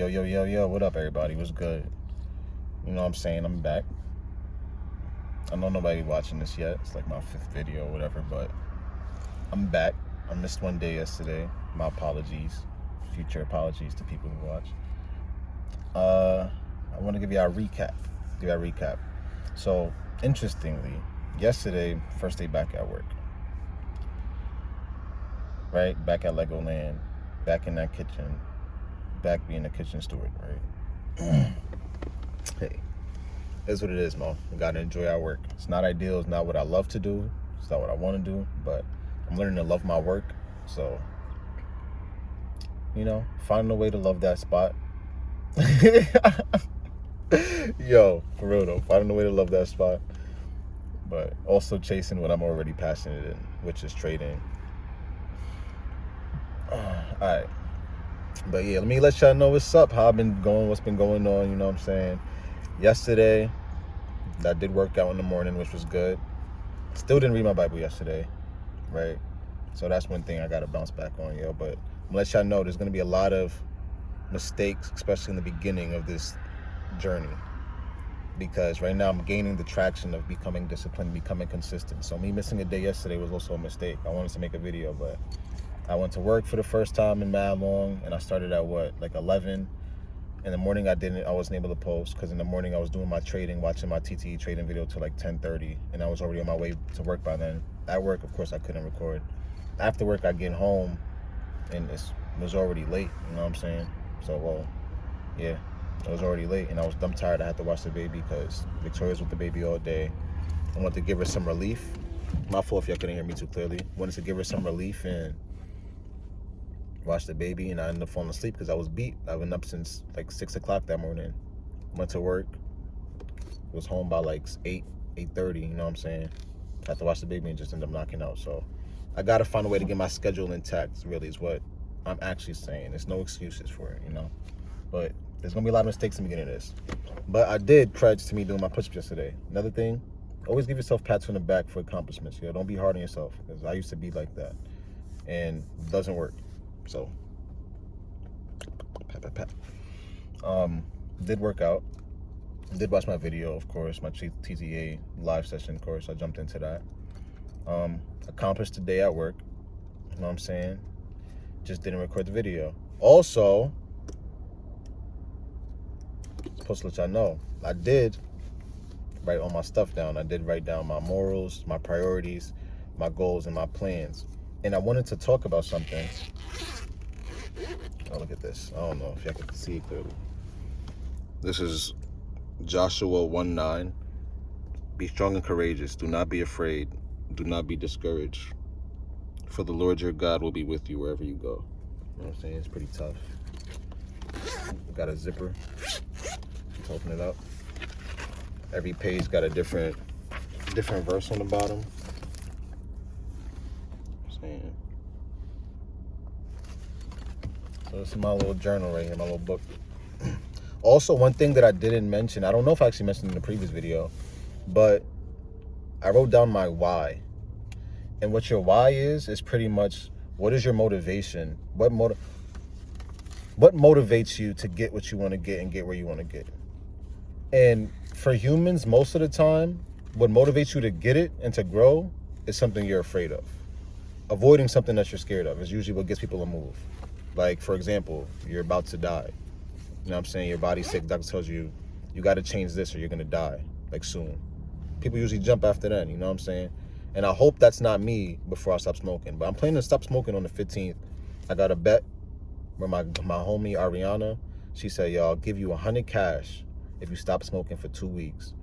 Yo, what up, everybody? What's good? You know what I'm saying? I'm back. I know nobody watching this yet. It's like my 5th video or whatever, but I'm back. I missed one day yesterday. My apologies. Future apologies to people who watch. I want to give you a recap. So, interestingly, yesterday, first day back at work. Right? Back at Legoland. Back in that kitchen. Back being a kitchen steward, right? Hey, that's what it is, Mo. We gotta enjoy our work. It's not ideal. It's not what I love to do. It's not what I want to do. But I'm learning to love my work. So, finding a way to love that spot. Yo, for real though, finding a way to love that spot. But also chasing what I'm already passionate in, which is trading. Alright. But yeah, let me let y'all know what's up, how I've been going, what's been going on, you know what I'm saying? Yesterday, I did work out in the morning, which was good. Still didn't read my Bible yesterday, right? So that's one thing I got to bounce back on, yo. But I'm going to let y'all know there's going to be a lot of mistakes, especially in the beginning of this journey. Because right now I'm gaining the traction of becoming disciplined, becoming consistent. So me missing a day yesterday was also a mistake. I wanted to make a video, but I went to work for the first time in mad long, and I started at 11. In the morning I wasn't able to post because in the morning I was doing my trading, watching my TTE trading video till like 10:30, and I was already on my way to work by then. At work, of course, I couldn't record. After work, I get home and it was already late, you know what I'm saying? So, yeah, it was already late, and I was dumb tired. I had to watch the baby because Victoria's with the baby all day. I wanted to give her some relief. My fault if y'all couldn't hear me too clearly. Wanted to give her some relief and watch the baby, and I ended up falling asleep because I was beat. I've been up since like 6 o'clock that morning. Went to work, was home by like 8:30, you know what I'm saying? Had to watch the baby and just ended up knocking out. So I gotta find a way to get my schedule intact, really, is what I'm actually saying. There's no excuses for it, But there's gonna be a lot of mistakes in the beginning of this. But I did credits to me doing my push-ups yesterday. Another thing, always give yourself pats on the back for accomplishments. Don't be hard on yourself, because I used to be like that, and it doesn't work. So, pat. Did work out. Did watch my video, of course, my TTA live session course. I jumped into that. Accomplished the day at work. You know what I'm saying? Just didn't record the video. Also, supposed to let y'all know, I did write all my stuff down. I did write down my morals, my priorities, my goals, and my plans. And I wanted to talk about something. Oh, look at this. I don't know if y'all can see it clearly. This is Joshua 1:9. Be strong and courageous. Do not be afraid. Do not be discouraged. For the Lord your God will be with you wherever you go. You know what I'm saying? It's pretty tough. Got a zipper. Let's open it up. Every page got a different verse on the bottom. Saying. So this is my little journal right here, my little book. Also, one thing that I didn't mention, I don't know if I actually mentioned in the previous video, but I wrote down my why. And what your why is pretty much, what is your motivation? What motivates you to get what you want to get and get where you want to get? And for humans, most of the time, what motivates you to get it and to grow is something you're afraid of. Avoiding something that you're scared of is usually what gets people to move. Like, for example, you're about to die. You know what I'm saying? Your body's sick. Doctor tells you, you got to change this or you're going to die, like soon. People usually jump after that, you know what I'm saying? And I hope that's not me before I stop smoking. But I'm planning to stop smoking on the 15th. I got a bet where my homie Ariana, she said, yo, I'll give you 100 cash if you stop smoking for 2 weeks.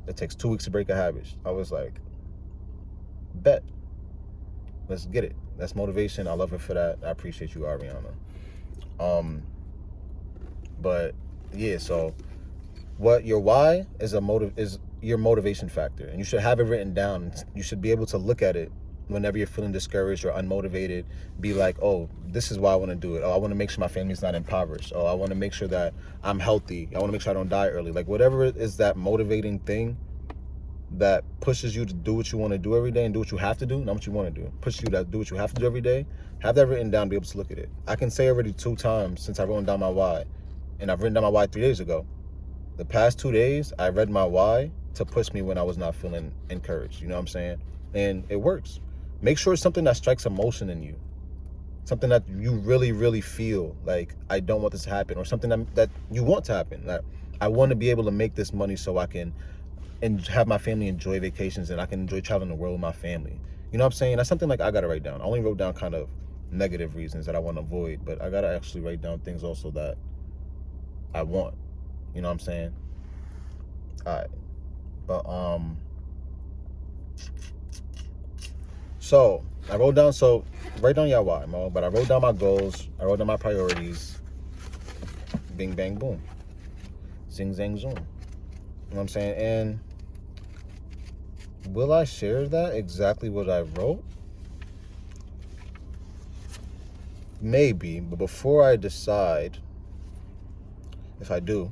It takes 2 weeks to break a habit. I was like, bet. Let's get it. That's motivation. I love her for that. I appreciate you, Ariana. But yeah, so what your why is your motivation factor, and you should have it written down. You should be able to look at it whenever you're feeling discouraged or unmotivated. Be like, oh, this is why I want to do it. Oh, I want to make sure my family's not impoverished. Oh, I want to make sure that I'm healthy. I want to make sure I don't die early. Like, whatever it is, that motivating thing, that pushes you to do what you want to do every day and do what you have to do, not what you want to do. Pushes you to do what you have to do every day. Have that written down, be able to look at it. I can say already 2 times since I've written down my why, and I've written down my why 3 days ago. The past 2 days, I read my why to push me when I was not feeling encouraged. You know what I'm saying? And it works. Make sure it's something that strikes emotion in you. Something that you really, really feel like, I don't want this to happen, or something that you want to happen. That I want to be able to make this money so I can and have my family enjoy vacations and I can enjoy traveling the world with my family. You know what I'm saying? That's something like I got to write down. I only wrote down kind of negative reasons that I want to avoid, but I got to actually write down things also that I want. You know what I'm saying? All right. But, so I wrote down, write down your why, Mo, but I wrote down my goals. I wrote down my priorities. Bing, bang, boom. Zing, zang, zoom. You know what I'm saying? And will I share that exactly what I wrote? Maybe, but before I decide if I do,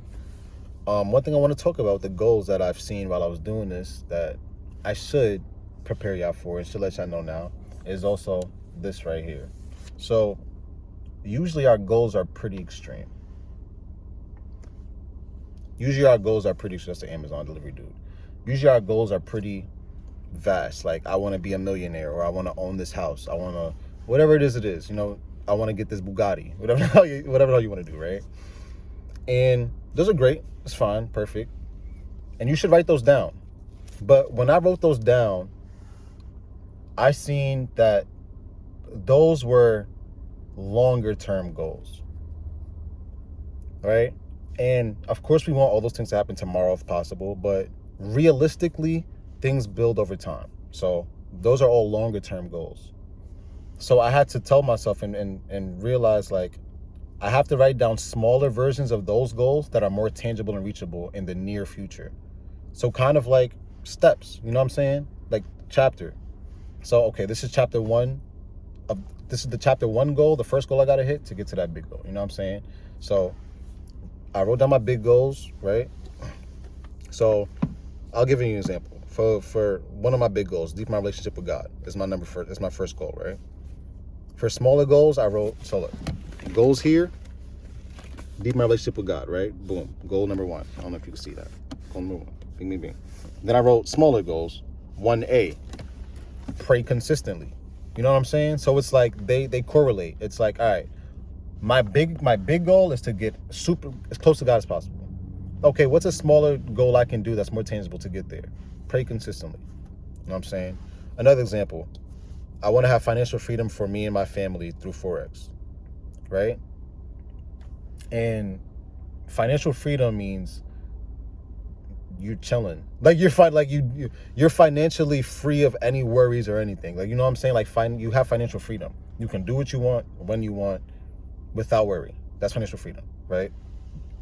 one thing I want to talk about, the goals that I've seen while I was doing this that I should prepare y'all for and should let y'all know now, is also this right here. So usually our goals are pretty extreme. That's the Amazon delivery dude. Usually our goals are pretty vast. Like, I want to be a millionaire, or I want to own this house. I want to, whatever it is, you know, I want to get this Bugatti, whatever the hell you want to do, right? And those are great. It's fine. Perfect. And you should write those down. But when I wrote those down, I seen that those were longer term goals, right? And of course we want all those things to happen tomorrow if possible, but realistically, things build over time. So those are all longer term goals. So I had to tell myself and realize, like, I have to write down smaller versions of those goals that are more tangible and reachable in the near future. So kind of like steps, you know what I'm saying? Like chapter. So, okay, this is the chapter one goal, the first goal I got to hit to get to that big goal. You know what I'm saying? So I wrote down my big goals, right? So I'll give you an example. For one of my big goals, deepen my relationship with God is my first goal, right? For smaller goals, I wrote, so look, goals here, deepen my relationship with God, right? Boom, goal number 1. I don't know if you can see that. Goal number 1, bing, bing, bing. Then I wrote smaller goals, 1A, pray consistently. You know what I'm saying? So it's like they correlate. It's like, all right, my big goal is to get super as close to God as possible. Okay, what's a smaller goal I can do that's more tangible to get there? Pray consistently. You know what I'm saying? Another example, I want to have financial freedom for me and my family through Forex, right? And financial freedom means you're chilling, like you're financially free of any worries or anything. Like, you know what I'm saying? Like, you have financial freedom. You can do what you want when you want without worry. That's financial freedom, right?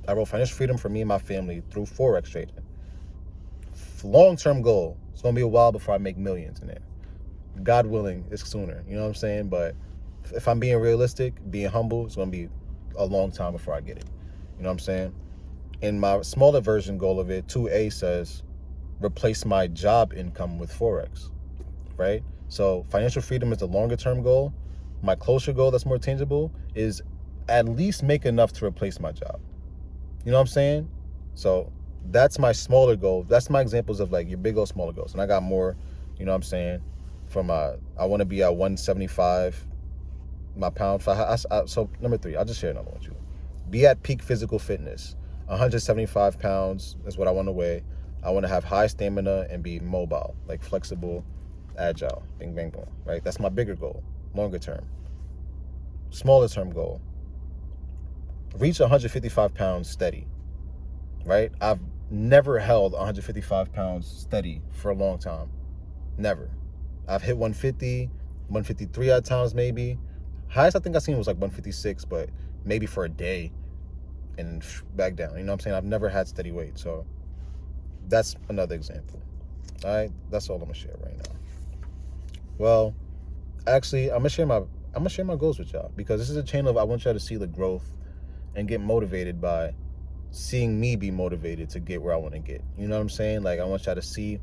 I wrote financial freedom for me and my family through Forex trading. Long-term goal. It's gonna be a while before I make millions in it. God willing, it's sooner. You know what I'm saying? But if I'm being realistic, being humble, it's gonna be a long time before I get it. You know what I'm saying? In my smaller version goal of it, 2A says replace my job income with Forex, right? So financial freedom is the longer term goal. My closer goal that's more tangible is at least make enough to replace my job. You know what I'm saying? So that's my smaller goal. That's my examples of like your big goals, smaller goals. And I got more, you know what I'm saying? From I want to be at 175 my pound. So number 3, I'll just share another one with you. Be at peak physical fitness. 175 pounds is what I want to weigh. I want to have high stamina and be mobile, like flexible, agile, bing, bang, boom, right? That's my bigger goal, longer term. Smaller term goal, reach 155 pounds steady, right? I've never held 155 pounds steady for a long time. Never. I've hit 150, 153 at times maybe. Highest I think I seen was like 156, but maybe for a day and back down. You know what I'm saying? I've never had steady weight. So that's another example. All right, that's all I'm gonna share right now. Well, actually, I'm gonna share my goals with y'all, because this is a channel of I want y'all to see the growth and get motivated by seeing me be motivated to get where I want to get. You know what I'm saying? Like, I want y'all to see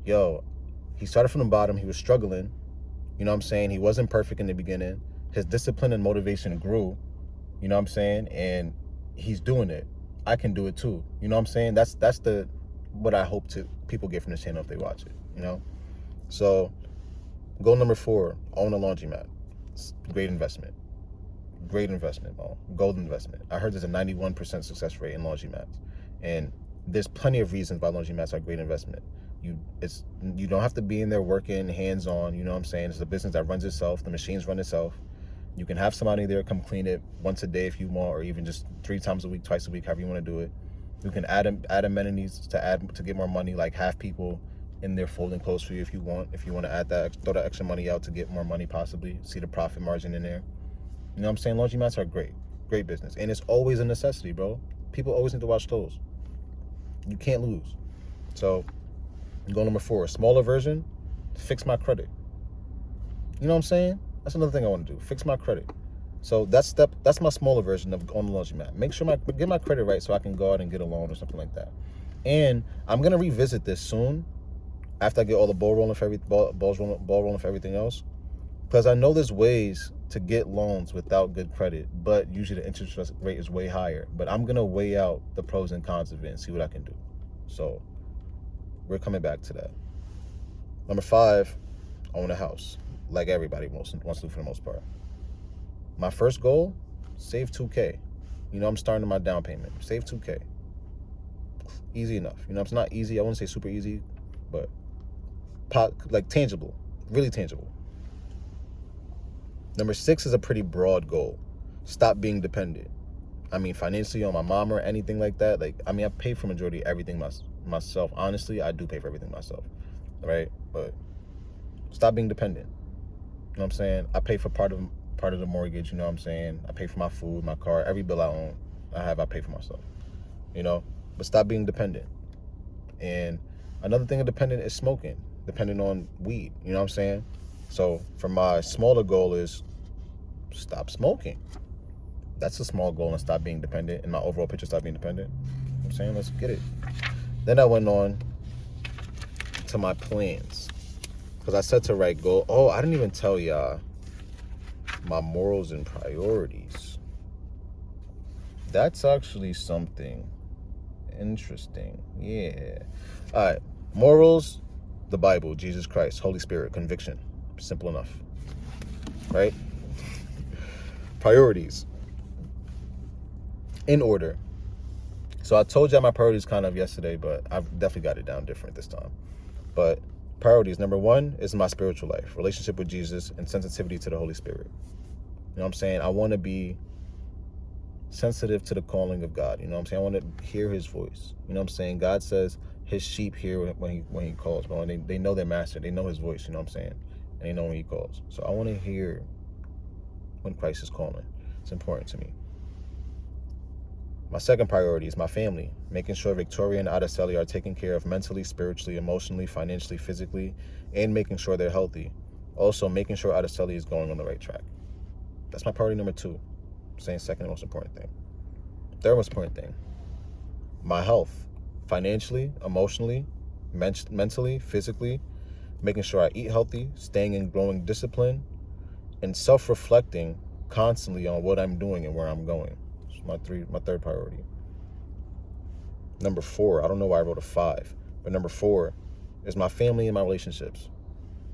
yo, he started from the bottom. He was struggling. You know what I'm saying? He wasn't perfect in the beginning. His discipline and motivation grew. You know what I'm saying? And he's doing it. I can do it too. You know what I'm saying? That's the what I hope to people get from this channel if they watch it. You know? So goal number 4, own a laundromat. Great investment. Great investment, bro. Gold investment. I heard there's a 91% success rate in laundromats. And there's plenty of reasons why laundromats are a great investment. You don't have to be in there working hands-on, you know what I'm saying? It's a business that runs itself. The machines run itself. You can have somebody there come clean it once a day if you want, or even just 3 times a week, twice a week, however you want to do it. You can add amenities to get more money, like have people in there folding clothes for you if you want. If you want to add that, throw that extra money out to get more money, possibly see the profit margin in there. You know what I'm saying? Laundromats are great business, and it's always a necessity, bro. People always need to wash clothes. You can't lose. So goal number 4, smaller version, fix my credit. You know what I'm saying? That's another thing I want to do. Fix my credit. So that's my smaller version of on the laundromat. Make sure get my credit right so I can go out and get a loan or something like that. And I'm gonna revisit this soon after I get all the ball rolling for everything else, because I know there's ways to get loans without good credit, but usually the interest rate is way higher. But I'm gonna weigh out the pros and cons of it and see what I can do. So we're coming back to that. Number 5, own a house. Like everybody wants to do for the most part. My first goal, save $2K. You know, I'm starting my down payment. Save $2K. Easy enough. You know, it's not easy. I wouldn't say super easy, but like tangible, really tangible. Number 6 is a pretty broad goal. Stop being dependent. I mean, financially on my mom or anything like that. Like, I mean, I pay for majority of everything myself. Honestly, I do pay for everything myself, right? But stop being dependent. You know what I'm saying? I pay for part of the mortgage, you know what I'm saying? I pay for my food, my car, every bill I own, I pay for myself, you know? But stop being dependent. And another thing of dependent is smoking, depending on weed, you know what I'm saying? So for my smaller goal is stop smoking. That's a small goal, and stop being dependent. In my overall picture, stop being dependent. You know what I'm saying? Let's get it. Then I went on to my plans, because I said to write goal. Oh, I didn't even tell y'all my morals and priorities. That's actually something interesting. Yeah. All right. Morals, the Bible, Jesus Christ, Holy Spirit, conviction. Simple enough. Right? Priorities. In order. So I told y'all my priorities kind of yesterday, but I've definitely got it down different this time. But priorities, number 1 is my spiritual life, relationship with Jesus, and sensitivity to the Holy Spirit. You know what I'm saying? I want to be sensitive to the calling of God. You know what I'm saying? I want to hear his voice. You know what I'm saying? God says his sheep hear when he calls, bro. And they know their master. They know his voice, you know what I'm saying? And they know when he calls. So I want to hear when Christ is calling. It's important to me. My second priority is my family, making sure Victoria and Araceli are taken care of mentally, spiritually, emotionally, financially, physically, and making sure they're healthy. Also, making sure Araceli is going on the right track. That's my priority number 2. I'm saying second most important thing. Third most important thing, my health, financially, emotionally, mentally, physically, making sure I eat healthy, staying in growing discipline, and self-reflecting constantly on what I'm doing and where I'm going. It's my third priority. Number 4, I don't know why I wrote a 5, but number 4 is my family and my relationships.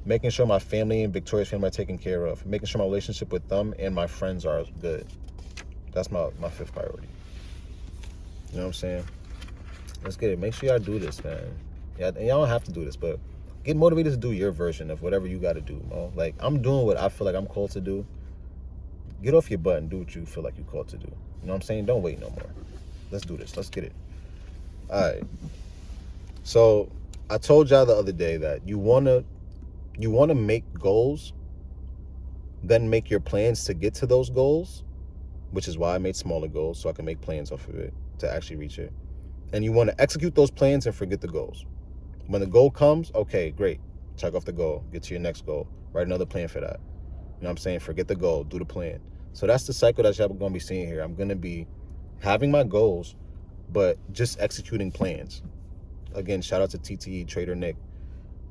Making sure my family and Victoria's family are taken care of. Making sure my relationship with them and my friends are good. That's my 5th priority. You know what I'm saying? Let's get it. Make sure y'all do this, man. Yeah, and y'all don't have to do this, but get motivated to do your version of whatever you got to do, bro. Like, I'm doing what I feel like I'm called to do. Get off your butt and do what you feel like you're called to do. You know what I'm saying? Don't wait no more. Let's do this. Let's get it. All right. So I told y'all the other day that you want to make goals, then make your plans to get to those goals, which is why I made smaller goals, so I can make plans off of it to actually reach it. And you want to execute those plans and forget the goals. When the goal comes, okay, great. Check off the goal. Get to your next goal. Write another plan for that. You know what I'm saying? Forget the goal. Do the plan. So that's the cycle that y'all are going to be seeing here. I'm going to be having my goals, but just executing plans. Again, shout out to TTE Trader Nick.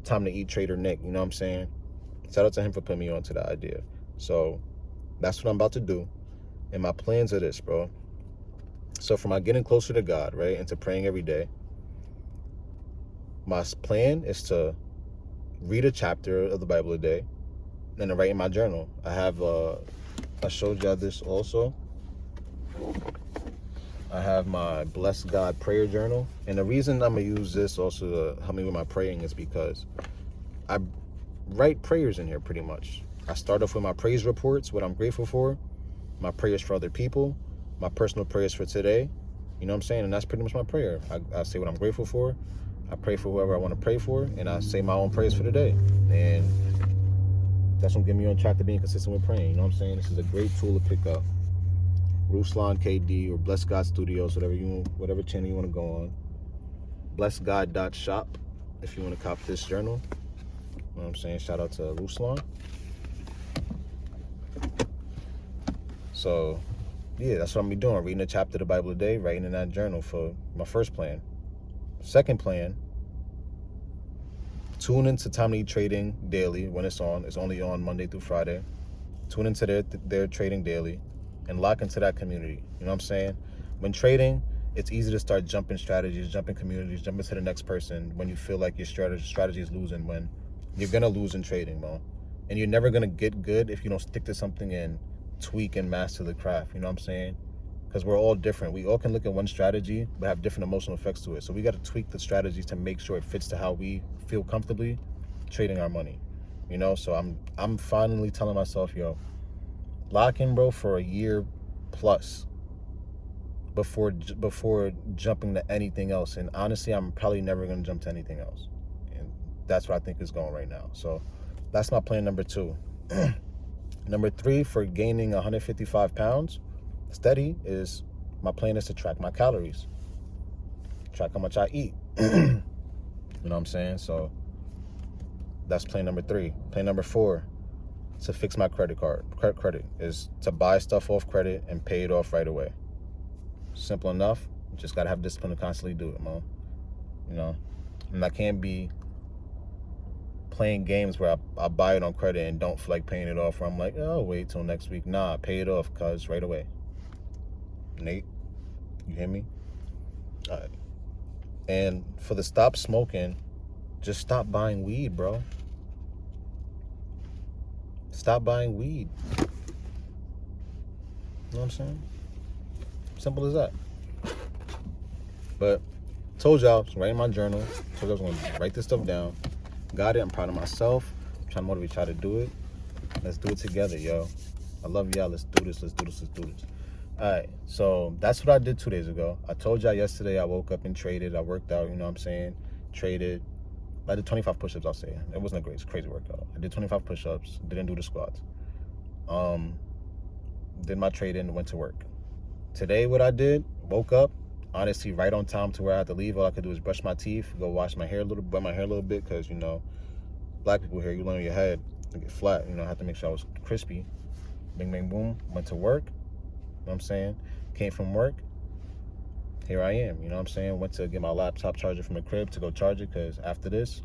Time to Eat trader Nick, you know what I'm saying? Shout out to him for putting me onto that idea. So that's what I'm about to do. And my plans are this, bro. So for my getting closer to God, right, and to praying every day, my plan is to read a chapter of the Bible a day and to write in my journal. I showed y'all this also. I have my Bless God prayer journal. And the reason I'm going to use this also to help me with my praying is because I write prayers in here pretty much. I start off with my praise reports, what I'm grateful for, my prayers for other people, my personal prayers for today. You know what I'm saying? And that's pretty much my prayer. I say what I'm grateful for. I pray for whoever I want to pray for. And I say my own prayers for the day. And that's what get me on track to being consistent with praying. You know what I'm saying? This is a great tool to pick up. Ruslan KD or Bless God Studios, whatever channel you want to go on. BlessGod.shop if you want to copy this journal. You know what I'm saying? Shout out to Ruslan. So, yeah, that's what I'm going to be doing. Reading a chapter of the Bible a day, writing in that journal for my first plan. Second plan, tune into Time to Eat Trading daily when it's on. It's only on Monday through Friday. Tune into their trading daily and lock into that community. You know what I'm saying? When trading, it's easy to start jumping strategies, jumping communities, jumping to the next person when you feel like your strategy is losing, when you're going to lose in trading, bro. And you're never going to get good if you don't stick to something and tweak and master the craft. You know what I'm saying? Because we're all different. We all can look at one strategy but have different emotional effects to it. So we got to tweak the strategies to make sure it fits to how we feel comfortably trading our money. You know, so I'm finally telling myself, yo, lock in, bro, for a year plus before jumping to anything else. And honestly, I'm probably never going to jump to anything else. And that's what I think is going right now. So that's my plan number 2. Number 3, for gaining 155 pounds steady, is my plan is to track my calories, track how much I eat. You know what I'm saying? So that's plan number 3. Plan number 4, to fix my credit is to buy stuff off credit and pay it off right away. Simple enough. Just gotta have discipline to constantly do it, man. You know, and I can't be playing games where I buy it on credit and don't feel like paying it off, where I'm like, oh, wait till next week. Nah, pay it off, cuz, right away. Nate, you hear me? All right. And for the stop smoking, just stop buying weed, bro. Stop buying weed. You know what I'm saying? Simple as that. But told y'all, I was writing my journal. Told y'all I was going to write this stuff down. Got it. I'm proud of myself. I'm trying to motivate y'all to do it. Let's do it together, yo. I love y'all. Let's do this. All right, so that's what I did 2 days ago. I told y'all yesterday I woke up and traded. I worked out, you know what I'm saying? Traded. I did 25 push-ups, I'll say. It wasn't a crazy workout. I did 25 push-ups, didn't do the squats. Did my trading, went to work. Today, what I did, woke up, honestly, right on time to where I had to leave. All I could do was brush my teeth, go wash my hair a little bit, because, you know, black people here, you lay on your head and get flat. You know, I had to make sure I was crispy. Bing, bang, boom. Went to work. You know what I'm saying? Came from work. Here I am. You know what I'm saying? Went to get my laptop charger from the crib to go charge it, because after this,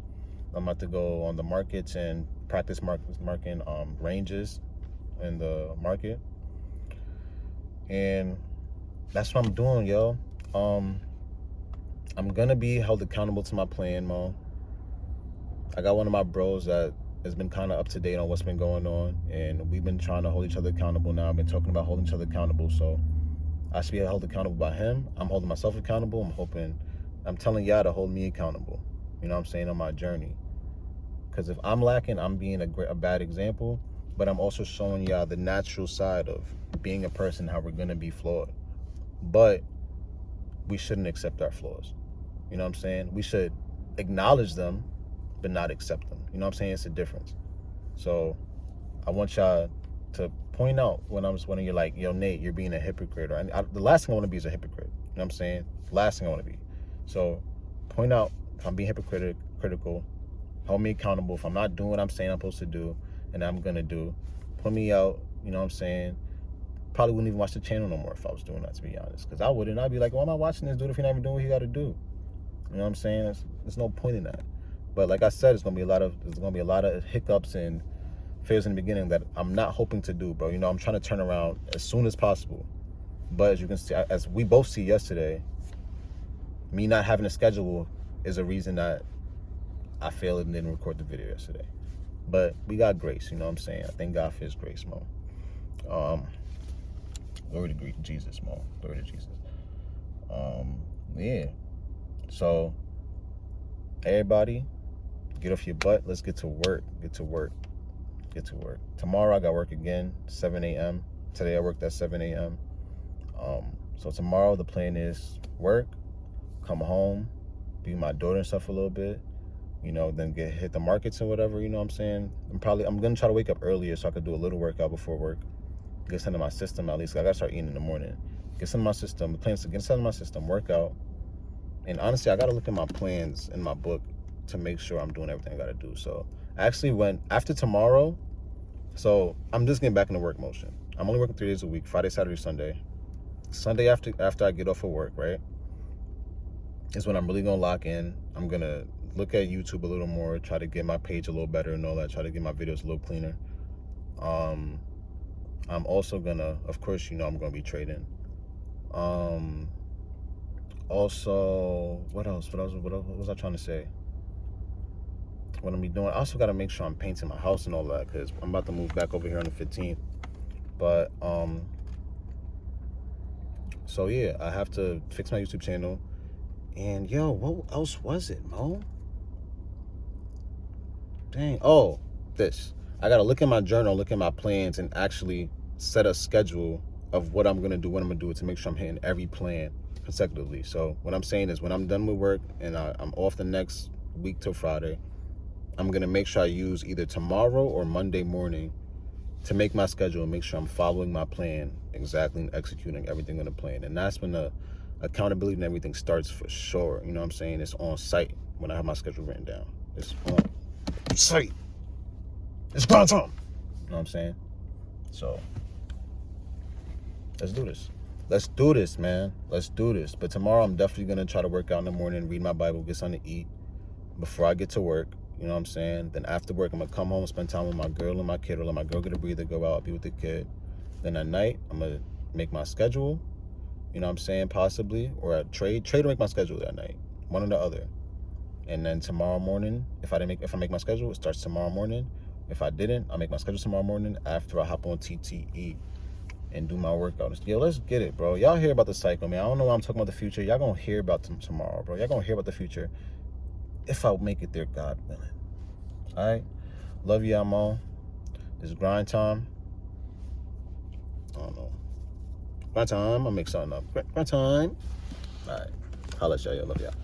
I'm about to go on the markets and practice marking ranges in the market. And that's what I'm doing, yo. I'm gonna be held accountable to my plan, Mo. I got one of my bros that has been kind of up to date on what's been going on, and we've been trying to hold each other accountable now. I've been talking about holding each other accountable, so I should be held accountable by him. I'm holding myself accountable. I'm telling y'all to hold me accountable, you know what I'm saying, on my journey. Because if I'm lacking, I'm being a bad example, but I'm also showing y'all the natural side of being a person, how we're gonna be flawed. But we shouldn't accept our flaws. You know what I'm saying? We should acknowledge them, but not accept them. You know what I'm saying? It's a difference. So I want y'all to point out when you're like, yo, Nate, you're being a hypocrite. Or the last thing I want to be is a hypocrite. You know what I'm saying? The last thing I want to be. So point out if I'm being hypocritical, hold me accountable. If I'm not doing what I'm saying I'm supposed to do and I'm going to do, put me out. You know what I'm saying? Probably wouldn't even watch the channel no more if I was doing that, to be honest. Because I wouldn't. I'd be like, why am I watching this dude if you're not even doing what you got to do? You know what I'm saying? There's no point in that. But like I said, there's gonna be a lot of hiccups and failures in the beginning that I'm not hoping to do, bro. You know, I'm trying to turn around as soon as possible. But as you can see, as we both see yesterday, me not having a schedule is a reason that I failed and didn't record the video yesterday. But we got grace, you know what I'm saying? I thank God for his grace, Mo. Glory to Jesus, Mo. Glory to Jesus. Yeah. So, everybody, get off your butt. Let's get to work. Get to work. Tomorrow I got work again, 7 a.m. Today I worked at 7 a.m. So tomorrow the plan is work, come home, be with my daughter and stuff a little bit, you know, then hit the markets or whatever, you know what I'm saying? I'm gonna try to wake up earlier so I could do a little workout before work. Get something in my system at least. I gotta start eating in the morning. Get something in my system. The plan is to get something in my system, work out. And honestly, I gotta look at my plans in my book to make sure I'm doing everything I gotta do. So I actually went after tomorrow. So I'm just getting back into work motion. I'm only working 3 days a week, Friday, Saturday, Sunday. Sunday after I get off of work, right, is when I'm really gonna lock in. I'm gonna look at YouTube a little more, try to get my page a little better and all that, try to get my videos a little cleaner. I'm also gonna, of course, you know, I'm gonna be trading. Also, what was I trying to say? What I'm be doing, I also gotta make sure I'm painting my house and all that, because I'm about to move back over here on the 15th. But so yeah, I have to fix my YouTube channel. And yo, what else was it, Mo? Dang. Oh, this. I gotta look at my journal, look at my plans, and actually set a schedule of what I'm gonna do, when I'm gonna do it, to make sure I'm hitting every plan consecutively. So what I'm saying is, when I'm done with work and I'm off the next week till Friday, I'm gonna make sure I use either tomorrow or Monday morning to make my schedule and make sure I'm following my plan exactly and executing everything in the plan. And that's when the accountability and everything starts for sure. You know what I'm saying? It's on site when I have my schedule written down. It's on site. It's grind time. You know what I'm saying? So let's do this. Let's do this, man. Let's do this. But tomorrow I'm definitely gonna try to work out in the morning, read my Bible, get something to eat before I get to work. You know what I'm saying? Then after work, I'm gonna come home, spend time with my girl and my kid, or let my girl get a breather, go out, be with the kid. Then at night, I'm gonna make my schedule. You know what I'm saying? Possibly, or at trade or make my schedule that night, one or the other. And then tomorrow morning, if I make my schedule, it starts tomorrow morning. If I didn't, I'll make my schedule tomorrow morning after I hop on TTE and do my workout. Yo, let's get it, bro. Y'all hear about the cycle, man. I don't know why I'm talking about the future. Y'all gonna hear about tomorrow, bro. Y'all gonna hear about the future if I make it there, God willing. All right? Love you, Mo. This is grind time. I don't know. Grind time. I'll make something up. Grind time. All right. Holla at y'all. Love y'all.